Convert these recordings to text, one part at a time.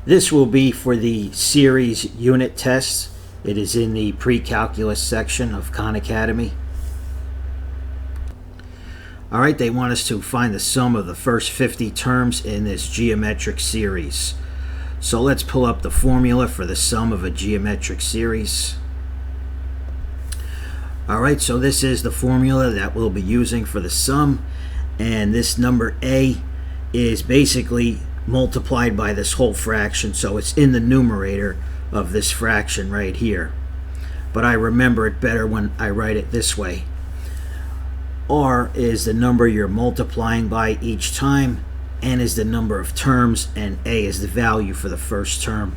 This will be for the series unit test. It is in the pre-calculus section of Khan Academy. Alright, they want us to find the sum of the first 50 terms in this geometric series. So let's pull up the formula for the sum of a geometric series. Alright, so this is the formula that we'll be using for the sum, and this number a is basically multiplied by this whole fraction, so it's in the numerator of this fraction right here. But I remember it better when I write it this way. R is the number you're multiplying by each time, N is the number of terms, and A is the value for the first term.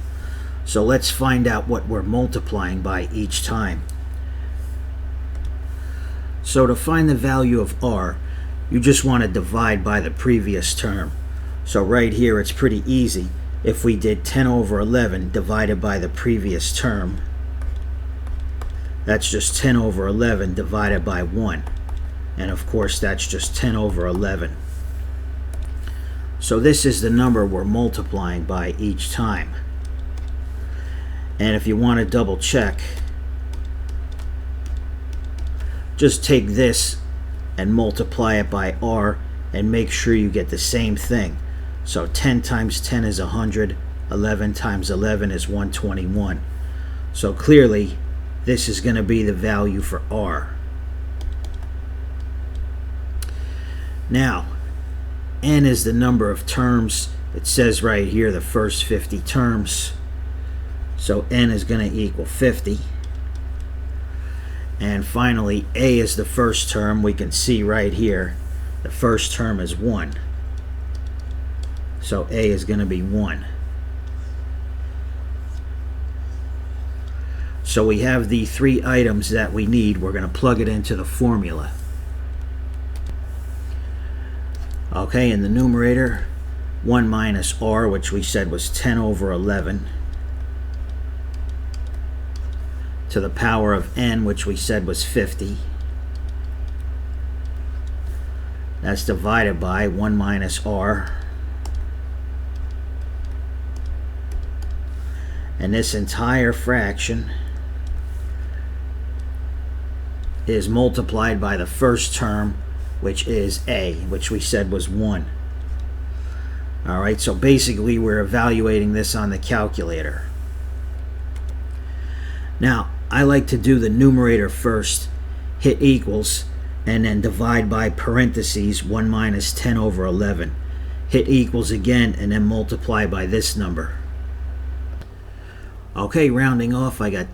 So let's find out what we're multiplying by each time. So to find the value of R, you just want to divide by the previous term. So right here it's pretty easy. If we did 10 over 11 divided by the previous term, that's just 10 over 11 divided by 1. And of course that's just 10 over 11. So this is the number we're multiplying by each time. And if you want to double check, just take this and multiply it by R and make sure you get the same thing. So 10 times 10 is 100, 11 times 11 is 121. So clearly this is going to be the value for R. Now, N is the number of terms. It says right here the first 50 terms. So N is going to equal 50. And finally, A is the first term. We can see right here the first term is 1. So A is going to be 1. So we have the three items that we need. We're going to plug it into the formula. Okay, in the numerator, 1 minus R, which we said was 10 over 11, to the power of N, which we said was 50. That's divided by 1 minus R. And this entire fraction is multiplied by the first term, which is A, which we said was 1. Alright, so basically we're evaluating this on the calculator. Now, I like to do the numerator first, hit equals, and then divide by parentheses 1 minus 10 over 11. Hit equals again, and then multiply by this number. Okay, rounding off, I got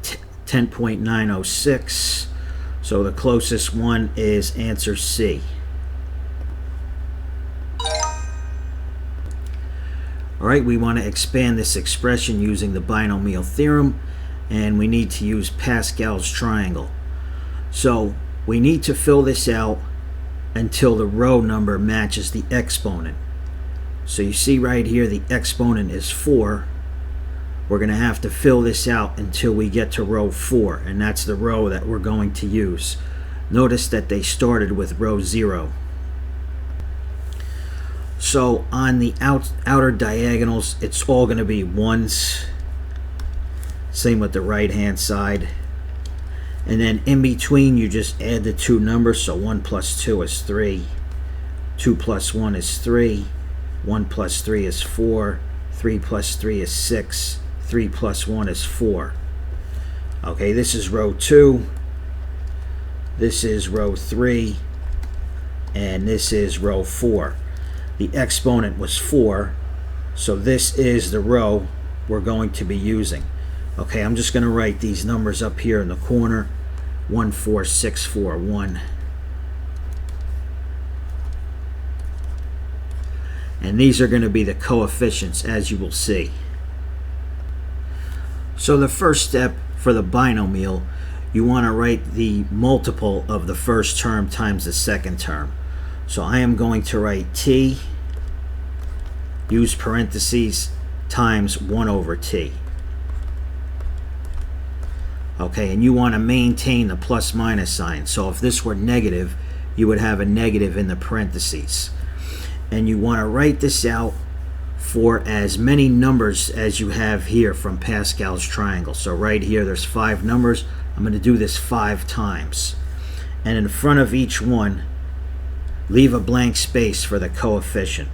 10.906. So the closest one is answer C. Alright, we want to expand this expression using the binomial theorem, and we need to use Pascal's triangle. So we need to fill this out until the row number matches the exponent. So you see right here the exponent is 4. We're going to have to fill this out until we get to row 4, and that's the row that we're going to use. Notice that they started with row 0. So on the outer diagonals, it's all going to be 1s. Same with the right hand side. And then in between you just add the two numbers. So 1 plus 2 is 3. 2 plus 1 is 3. 1 plus 3 is 4. 3 plus 3 is 6. 3 plus 1 is 4. Okay, this is row 2. This is row 3. And this is row 4. The exponent was 4. So this is the row we're going to be using. Okay, I'm just going to write these numbers up here in the corner. 1, 4, 6, 4, 1. And these are going to be the coefficients, as you will see. So the first step for the binomial, you want to write the multiple of the first term times the second term. So I am going to write t, use parentheses, times 1 over t. Okay, and you want to maintain the plus minus sign. So if this were negative, you would have a negative in the parentheses. And you want to write this out for as many numbers as you have here from Pascal's triangle. So right here there's 5 numbers. I'm going to do this 5 times. And in front of each one, leave a blank space for the coefficient.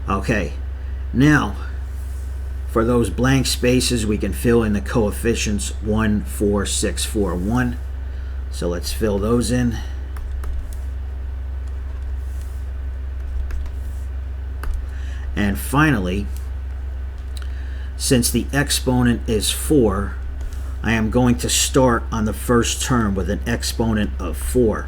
Okay, now for those blank spaces we can fill in the coefficients 1, 4, 6, 4, 1. So let's fill those in. And finally, since the exponent is 4, I am going to start on the first term with an exponent of 4.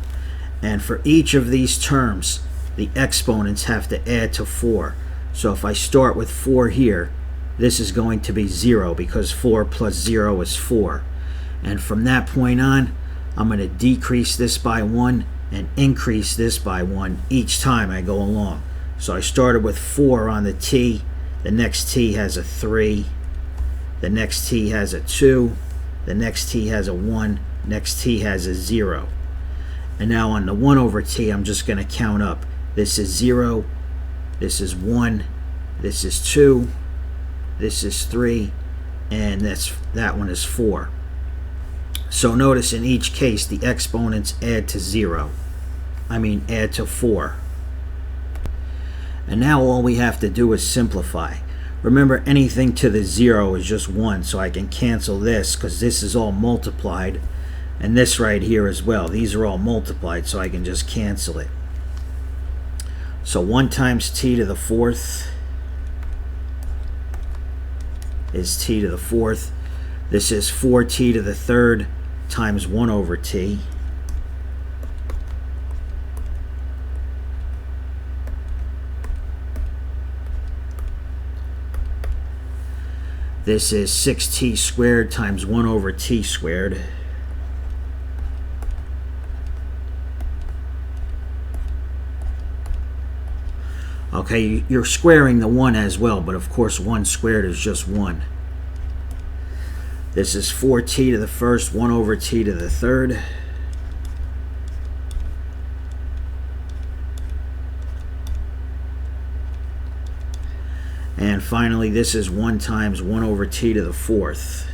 And for each of these terms, the exponents have to add to 4. So if I start with 4 here, this is going to be 0 because 4 plus 0 is 4. And from that point on, I'm going to decrease this by 1 and increase this by 1 each time I go along. So I started with 4 on the t, the next t has a 3, the next t has a 2, the next t has a 1, next t has a 0. And now on the 1 over t, I'm just going to count up. This is 0, this is 1, this is 2, this is 3, and that one is 4. So notice in each case the exponents add to 0. Add to 4. And now all we have to do is simplify. Remember, anything to the 0 is just 1, so I can cancel this because this is all multiplied, and this right here as well. These are all multiplied, so I can just cancel it. So 1 times t to the 4th is t to the 4th. This is 4t to the 3rd times 1 over t. This is 6t squared times 1 over t squared. Okay, you're squaring the 1 as well, but of course 1 squared is just 1. This is 4t to the 1st, 1 over t to the 3rd. And finally, this is 1 times 1 over t to the 4th.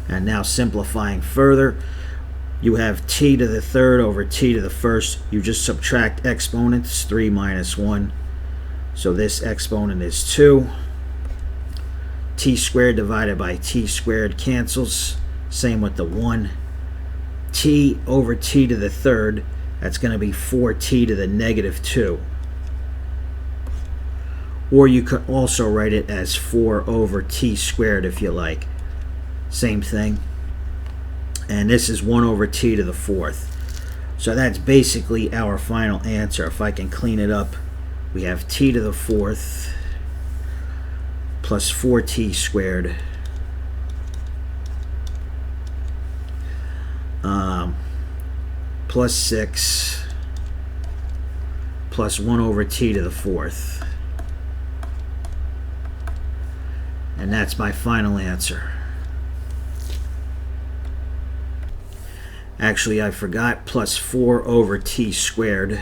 And now simplifying further, you have t to the 3rd over t to the 1st. You just subtract exponents, 3 minus 1. So this exponent is 2. T squared divided by t squared cancels. Same with the 1. T over t to the 3rd, that's going to be 4t to the negative 2. Or you could also write it as 4 over t squared if you like. Same thing. And this is 1 over t to the 4th. So that's basically our final answer. If I can clean it up, we have t to the 4th plus 4t squared plus 6 plus 1 over t to the 4th. And that's my final answer. Actually, I forgot, plus 4 over t squared.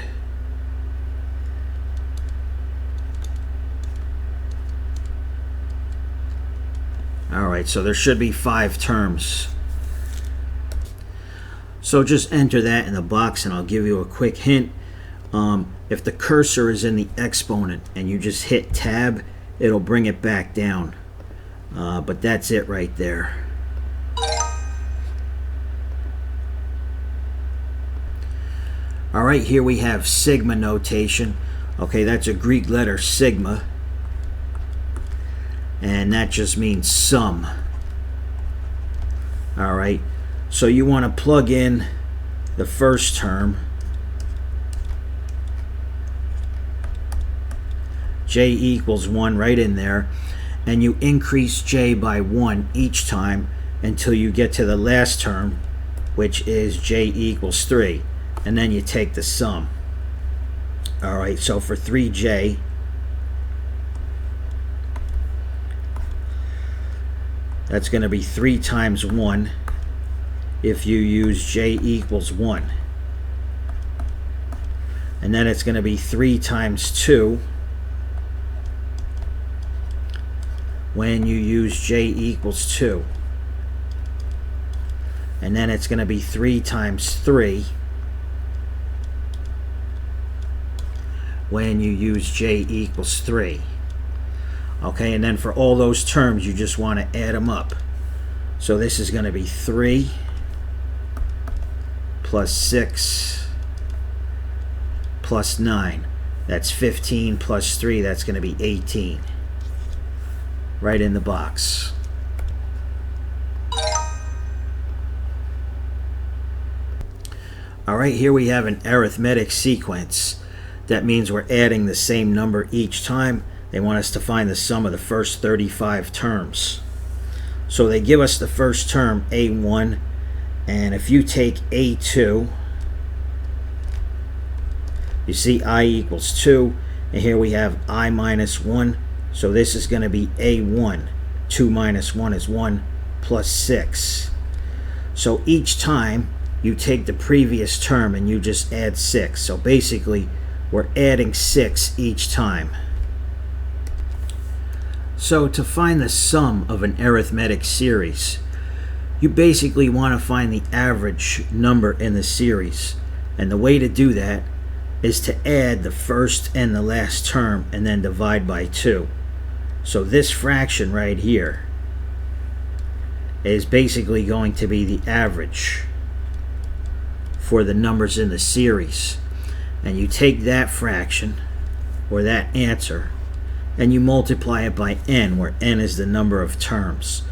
Alright, so there should be 5 terms. So just enter that in the box and I'll give you a quick hint. If the cursor is in the exponent and you just hit tab, it'll bring it back down. But that's it right there. Alright, here we have sigma notation. Okay, that's a Greek letter sigma. And that just means sum. Alright, so you want to plug in the first term. j equals 1 right in there, and you increase j by 1 each time until you get to the last term, which is j equals 3, and then you take the sum. Alright, so for 3j, that's going to be 3 times 1 if you use j equals 1. And then it's going to be 3 times 2 when you use j equals 2. And then it's going to be 3 times 3 when you use j equals 3. Okay, and then for all those terms, you just want to add them up. So this is going to be 3 plus 6 plus 9. That's 15 plus 3. That's going to be 18. Right in the box. Alright, here we have an arithmetic sequence. That means we're adding the same number each time. They want us to find the sum of the first 35 terms. So they give us the first term, A1, and if you take A2, you see I equals 2, and here we have I minus 1, so this is going to be A1. 2 minus 1 is 1, plus 6. So each time you take the previous term and you just add 6. So basically we're adding 6 each time. So to find the sum of an arithmetic series, you basically want to find the average number in the series. And the way to do that is to add the first and the last term and then divide by 2. So this fraction right here is basically going to be the average for the numbers in the series. And you take that fraction, or that answer, and you multiply it by n, where n is the number of terms.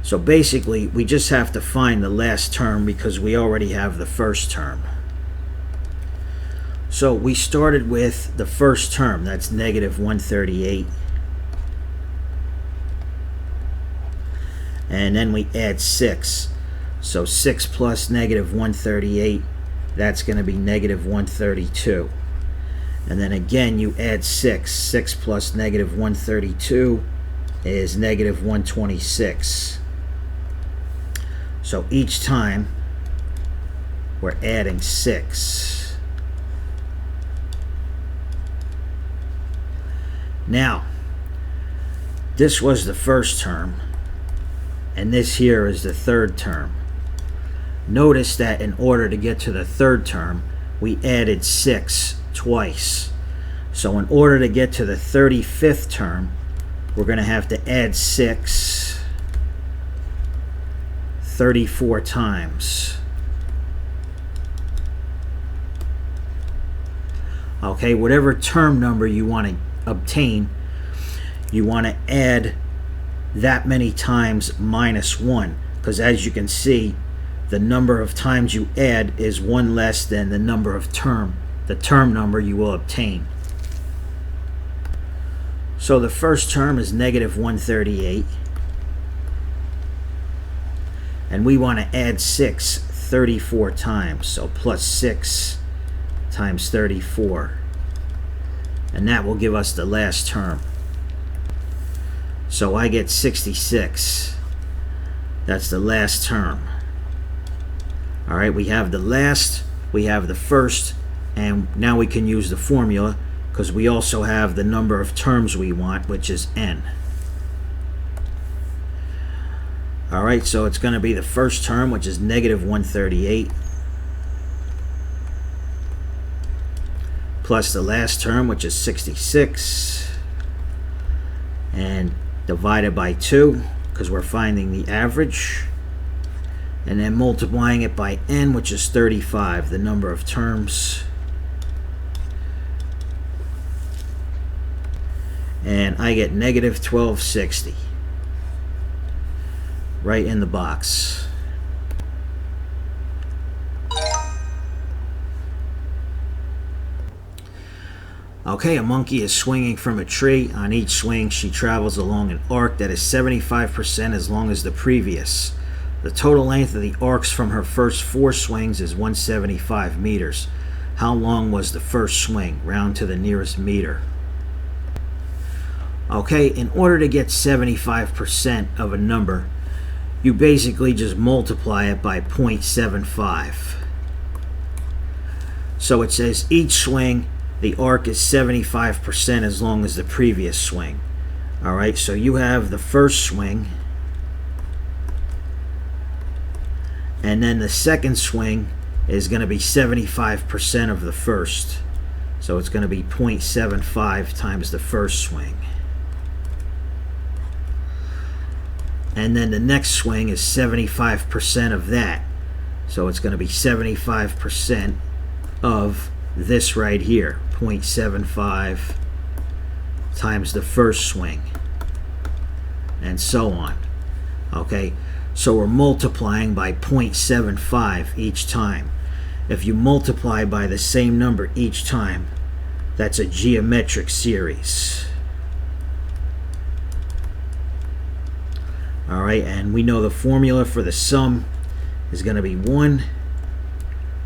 So basically, we just have to find the last term because we already have the first term. So we started with the first term, that's negative 138. And then we add 6. So 6 plus negative 138, that's going to be negative 132. And then again you add 6. 6 plus negative 132 is negative 126. So each time we're adding 6. Now, this was the first term, and this here is the third term. Notice that in order to get to the third term, we added 6 twice. So in order to get to the 35th term, we're going to have to add 6 34 times. Okay, whatever term number you want to obtain, you want to add that many times minus 1, because as you can see, the number of times you add is 1 less than the number of the term number you will obtain. So the first term is negative 138, and we want to add 6 34 times, so plus 6 times 34, and that will give us the last term. So I get 66. That's the last term. Alright, we have the last, we have the first, and now we can use the formula because we also have the number of terms we want, which is n. Alright, so it's going to be the first term, which is negative 138, plus the last term, which is 66, and divided by 2 because we're finding the average, and then multiplying it by n, which is 35, the number of terms. And I get negative 1260 right in the box. Okay, a monkey is swinging from a tree. On each swing, she travels along an arc that is 75% as long as the previous. The total length of the arcs from her first 4 swings is 175 meters. How long was the first swing? Round to the nearest meter. Okay, in order to get 75% of a number, you basically just multiply it by 0.75. So it says each swing, the arc is 75% as long as the previous swing. Alright, so you have the first swing, and then the second swing is going to be 75% of the first. So it's going to be 0.75 times the first swing. And then the next swing is 75% of that. So it's going to be 75% of this right here, 0.75 times the first swing, and so on. Okay, so we're multiplying by 0.75 each time. If you multiply by the same number each time, that's a geometric series. Alright, and we know the formula for the sum is going to be 1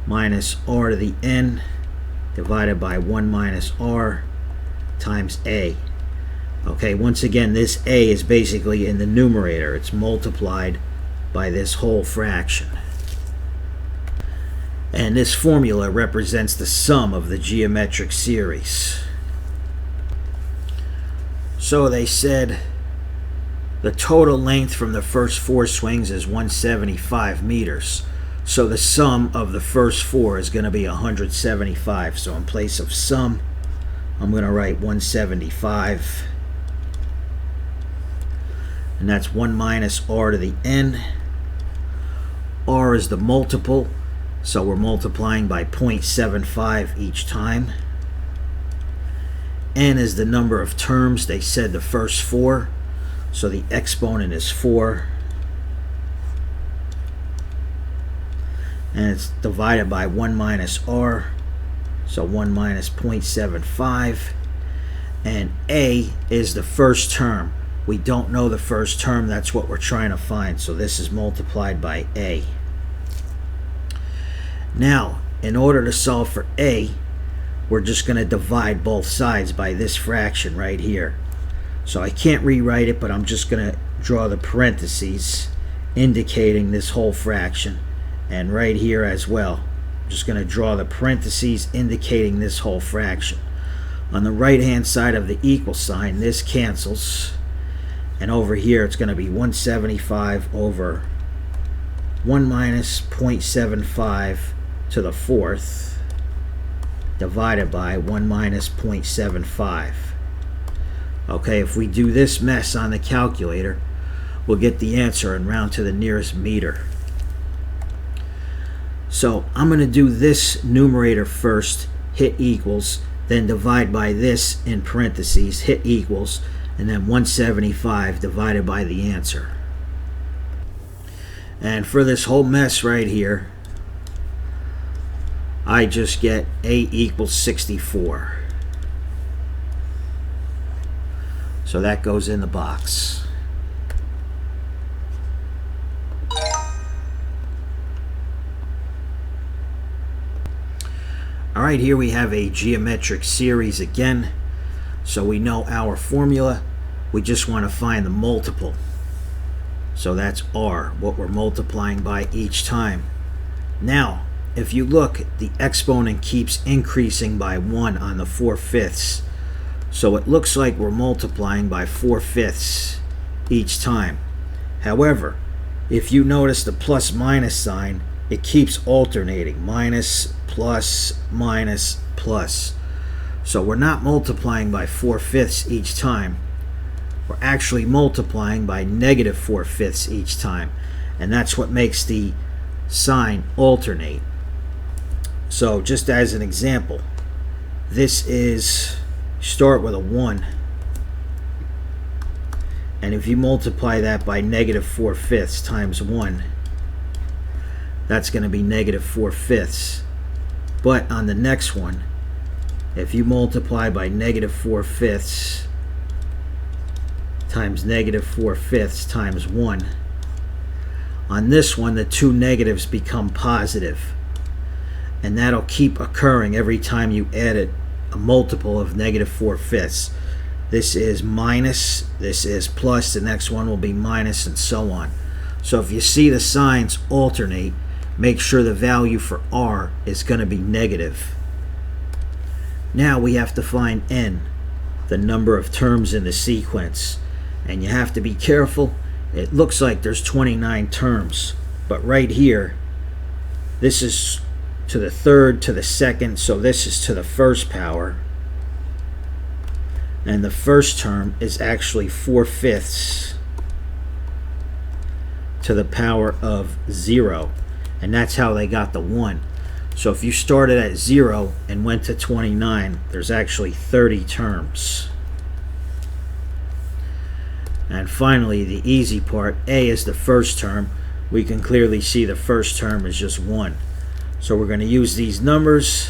minus r to the n divided by 1 minus r times a. Okay, once again, this a is basically in the numerator. It's multiplied by this whole fraction. And this formula represents the sum of the geometric series. So they said the total length from the first 4 swings is 175 meters. So the sum of the first 4 is going to be 175. So in place of sum, I'm going to write 175. And that's 1 minus r to the n. R is the multiple, so we're multiplying by 0.75 each time. N is the number of terms. They said the first 4, so the exponent is 4. And it's divided by 1 minus r, so 1 minus 0.75. And a is the first term. We don't know the first term, that's what we're trying to find, so this is multiplied by a. Now, in order to solve for a, we're just going to divide both sides by this fraction right here. So I can't rewrite it, but I'm just going to draw the parentheses indicating this whole fraction. And right here as well, I'm just going to draw the parentheses indicating this whole fraction. On the right hand side of the equal sign, this cancels, and over here it's going to be 175 over 1 minus 0.75 to the 4th divided by 1 minus 0.75. Okay, if we do this mess on the calculator, we'll get the answer and round to the nearest meter. So I'm going to do this numerator first, hit equals, then divide by this in parentheses, hit equals, and then 175 divided by the answer. And for this whole mess right here, I just get a equals 64. So that goes in the box. Alright, here we have a geometric series again. So we know our formula. We just want to find the multiple. So that's r, what we're multiplying by each time. Now, if you look, the exponent keeps increasing by 1 on the 4/5. So it looks like we're multiplying by 4/5 each time. However, if you notice the plus minus sign, it keeps alternating. Minus, plus, minus, plus. So we're not multiplying by 4/5 each time. We're actually multiplying by negative 4/5 each time. And that's what makes the sign alternate. So just as an example, this is, start with a 1. And if you multiply that by negative 4/5 times 1, that's going to be negative 4/5. But on the next one, if you multiply by -4/5 times -4/5 times 1, on this one the two negatives become positive, and that'll keep occurring every time you add a multiple of -4/5. This is minus, this is plus, the next one will be minus, and so on. So if you see the signs alternate, make sure the value for r is going to be negative. Now we have to find n, the number of terms in the sequence. And you have to be careful. It looks like there's 29 terms, but right here, this is to the third, to the second, so this is to the first power. And the first term is actually 4/5 to the power of 0. And that's how they got the 1. So if you started at 0 and went to 29, there's actually 30 terms. And finally, the easy part, a is the first term. We can clearly see the first term is just 1. So we're going to use these numbers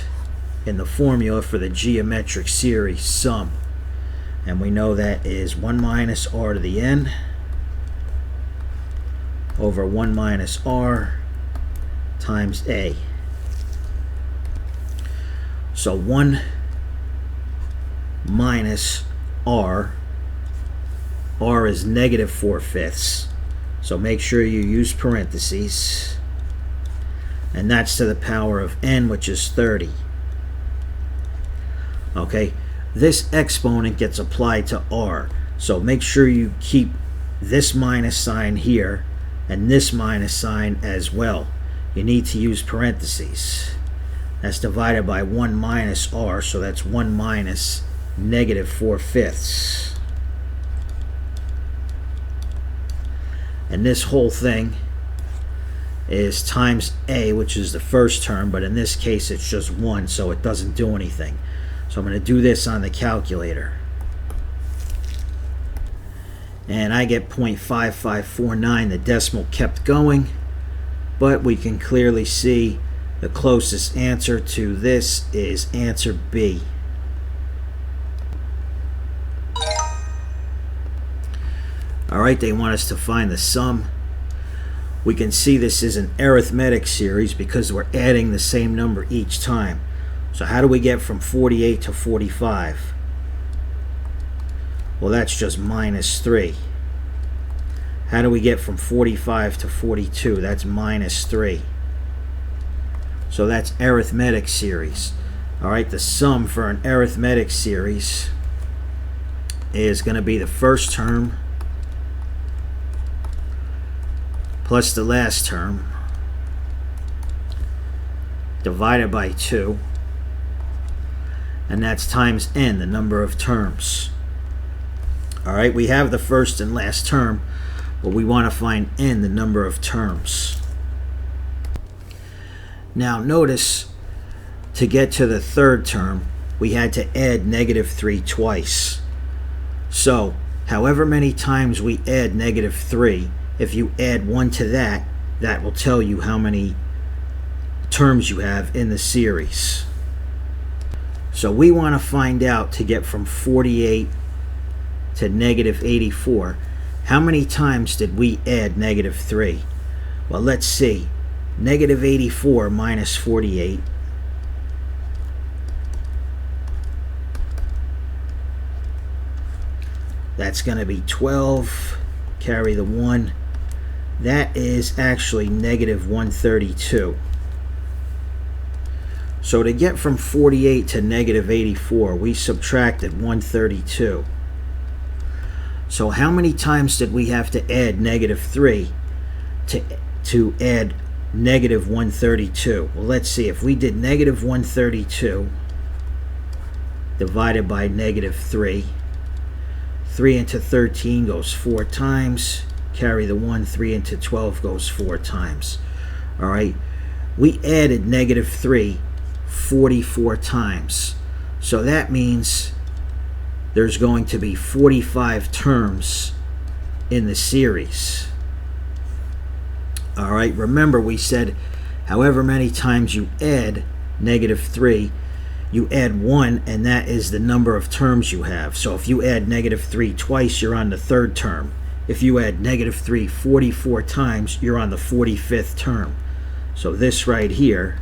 in the formula for the geometric series sum. And we know that is 1 minus r to the n over 1 minus r times a. So 1 minus r is -4/5, so make sure you use parentheses, and that's to the power of n, which is 30. Okay, this exponent gets applied to r, so make sure you keep this minus sign here and this minus sign as well. You need to use parentheses. That's divided by 1 minus r, so that's 1 minus -4/5. And this whole thing is times a, which is the first term, but in this case it's just 1, so it doesn't do anything. So I'm going to do this on the calculator. And I get 0.5549. The decimal kept going, but we can clearly see the closest answer to this is answer B. Alright, they want us to find the sum. We can see this is an arithmetic series because we're adding the same number each time. So how do we get from 48 to 45? Well, that's just -3. How do we get from 45 to 42? That's -3. So that's arithmetic series. Alright, the sum for an arithmetic series is going to be the first term plus the last term divided by 2, and that's times n, the number of terms. Alright, we have the first and last term, but we want to find n, the number of terms. Now notice, to get to the third term, we had to add -3 twice. So however many times we add -3, if you add 1 to that, that will tell you how many terms you have in the series. So we want to find out, to get from 48 to -84, how many times did we add -3? Well, let's see. -84 minus 48. That's going to be 12. Carry the 1. That is actually -132. So to get from 48 to -84, we subtracted 132. So how many times did we have to add -3 to add -132? Well, let's see. If we did -132 divided by -3, 3 into 13 goes 4 times. Carry the 1. 3 into 12 goes 4 times. Alright, we added -3 44 times. So that means there's going to be 45 terms in the series. Alright, remember we said however many times you add -3, you add 1, and that is the number of terms you have. So if you add -3 twice, you're on the 3rd term. If you add -3 44 times, you're on the 45th term. So this right here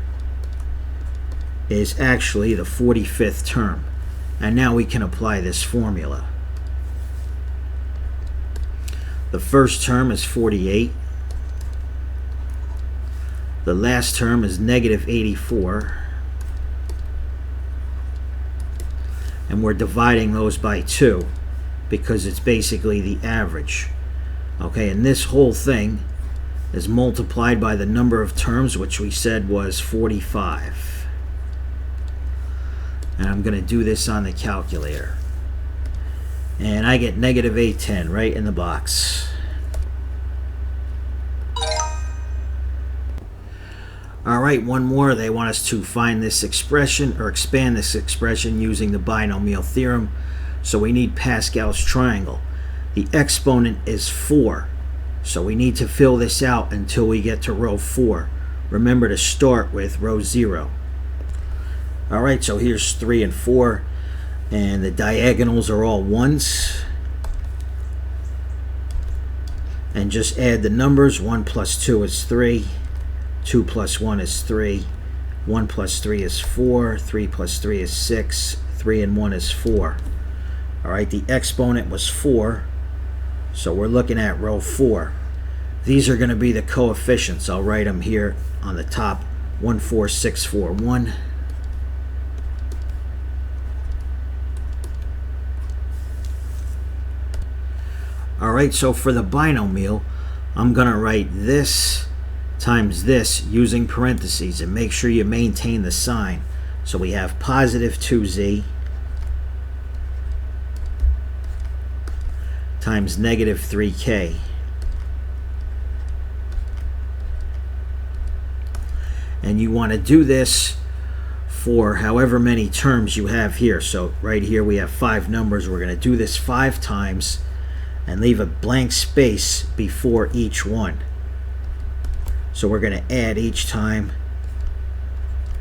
is actually the 45th term. And now we can apply this formula. The first term is 48. The last term is -84. And we're dividing those by 2 because it's basically the average. Okay, and this whole thing is multiplied by the number of terms, which we said was 45. And I'm going to do this on the calculator. And I get -810 right in the box. Alright, one more. They want us to find this expression or expand this expression using the binomial theorem. So we need Pascal's triangle. The exponent is 4. So we need to fill this out until we get to row 4. Remember to start with row 0. Alright, so here's 3 and 4. And the diagonals are all 1s. And just add the numbers. 1 plus 2 is 3. 2 plus 1 is 3. 1 plus 3 is 4. 3 plus 3 is 6. 3 and 1 is 4. Alright, the exponent was 4. So we're looking at row 4. These are going to be the coefficients. I'll write them here on the top. 1, 4, 6, 4, 1. Alright, so for the binomial, I'm going to write this times this using parentheses, and make sure you maintain the sign. So we have positive 2z times negative 3k and you want to do this for however many terms you have here. So right here we have 5 numbers. We're going to do this 5 times and leave a blank space before each one. So we're going to add each time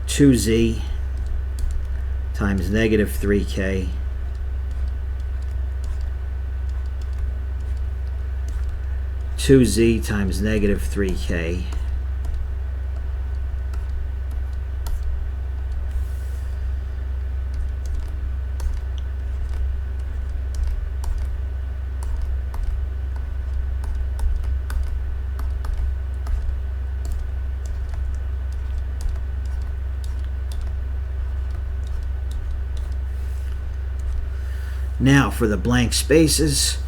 2z times negative 3k (2z times negative 3k) Now for the blank spaces,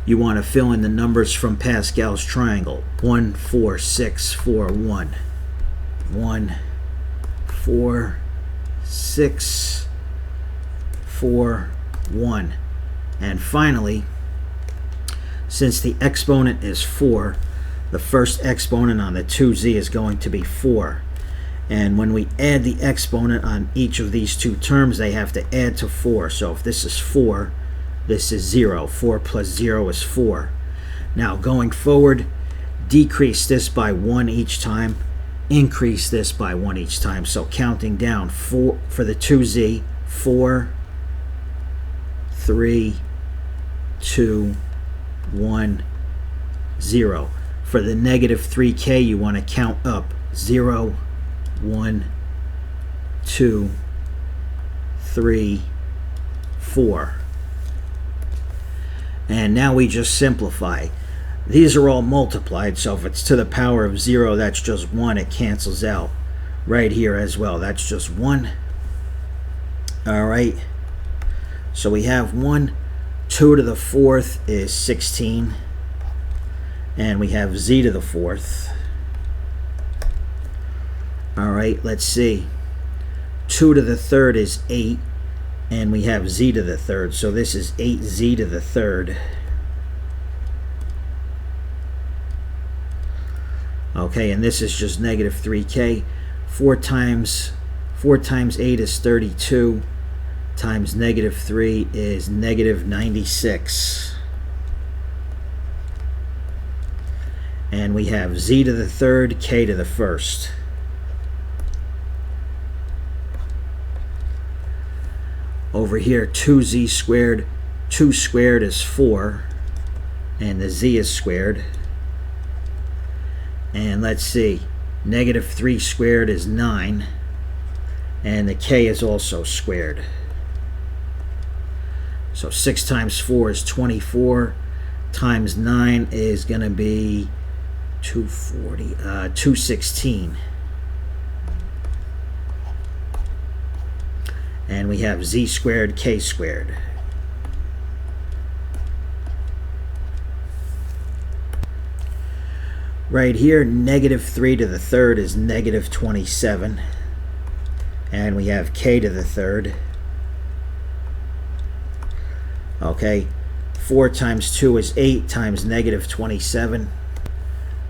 you want to fill in the numbers from Pascal's triangle. 1, 4, 6, 4, 1. 1, 4, 6, 4, 1. And finally, since the exponent is 4, the first exponent on the 2z is going to be 4. And when we add the exponent on each of these two terms, they have to add to 4. So if this is 4, this is 0. 4 plus 0 is 4. Now going forward, decrease this by 1 each time, increase this by 1 each time. So counting down, 4 for the 2z, 4, 3, 2, 1, 0. For the negative 3k, you want to count up 0, 1, 2, 3, 4. And now we just simplify. These are all multiplied, so if it's to the power of 0, that's just 1. It cancels out. Right here as well, that's just 1. Alright, so we have 1. 2 to the 4th is 16. And we have z to the 4th. Alright, let's see. 2 to the 3rd is 8. And we have z to the 3rd. So this is 8z to the 3rd. Okay, and this is just negative 3k. 4 times 8 is 32. Times negative 3 is negative 96. And we have z to the 3rd, k to the 1st. Over here, 2z squared. 2 squared is 4. And the z is squared. And let's see. Negative 3 squared is 9. And the k is also squared. So 6 times 4 is 24. Times 9 is going to be 216. And we have z squared, k squared. Right here, negative 3 to the third is negative 27. And we have k to the third. Okay, 4 times 2 is 8 times negative 27.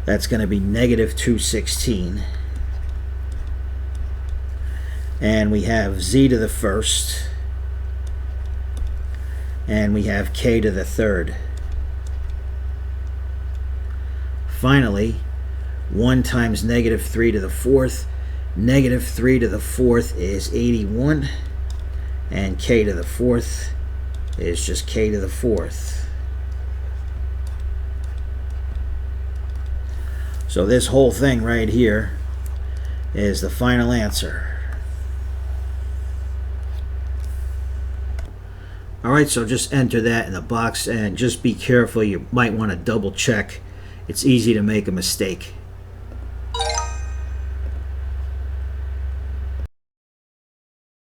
That's going to be negative 216. And we have z to the first. And we have k to the third. Finally, 1 times negative 3 to the fourth. Negative 3 to the fourth is 81. And k to the fourth is just k to the fourth. So this whole thing right here is the final answer. Alright, so just enter that in the box and just be careful. You might want to double check. It's easy to make a mistake.